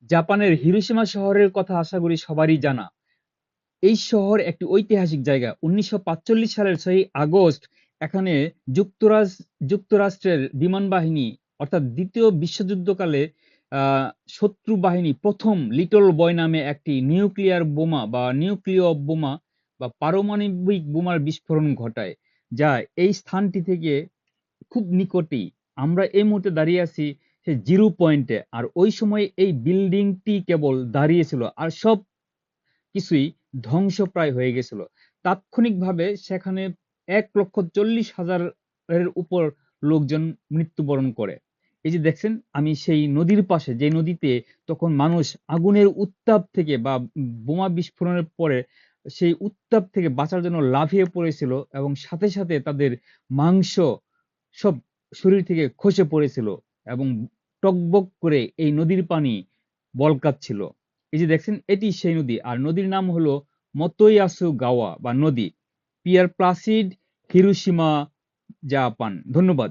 জাপানের হিরোশিমা শহরের কথা আশা করি সবারই জানা। এই শহর একটি ঐতিহাসিক জায়গা। ১৯৪৫ সালের ৬ই আগস্ট এখানে যুক্তরাজ যুক্তরাষ্ট্রের বিমান বাহিনী অর্থাৎ ২য় বিশ্বযুদ্ধকালে আ শত্রু বাহিনী ১ম লিটল বয় নামে একটি নিউক্লিয় বোমা বা পারমাণবিক বোমার বিস্ফোরণ ঘটায়। যা এই স্থানটি থেকে খুব নিকটেই। আমরা এই মুহূর্তে দাঁড়িয়ে আছি সেই জিরো পয়েন্টে। আর ওই সময় এই বিল্ডিংটি কেবল দাঁড়িয়েছিল। আর সব কিছুই ধ্বংসপ্রায় হয়ে গেছিল। তাৎক্ষণিকভাবে সেখানে ১,৪০,০০০ এর উপর লোকজন মৃত্যুবরণ করে। এই যে দেখছেন আমি সেই নদীর পাশে যে নদীতে তখন মানুষ আগুনের উত্তাপ থেকে বা বোমা বিস্ফোরণের পরে সেই উত্তাপ থেকে বাঁচার জন্য লাফিয়ে পড়েছিল এবং সাথে, সাথে তাদের মাংস সব শরীর থেকে খসে পড়েছিল এবং টগবগ করে এই নদীর পানি বলকাচ্ছিল। এই যে দেখছেন এটি সেই নদী। আর নদীর নাম হলো মতোয়াসু গাওয়া বা নদী। Pier placid, Hiroshima, Japan. ধন্যবাদ।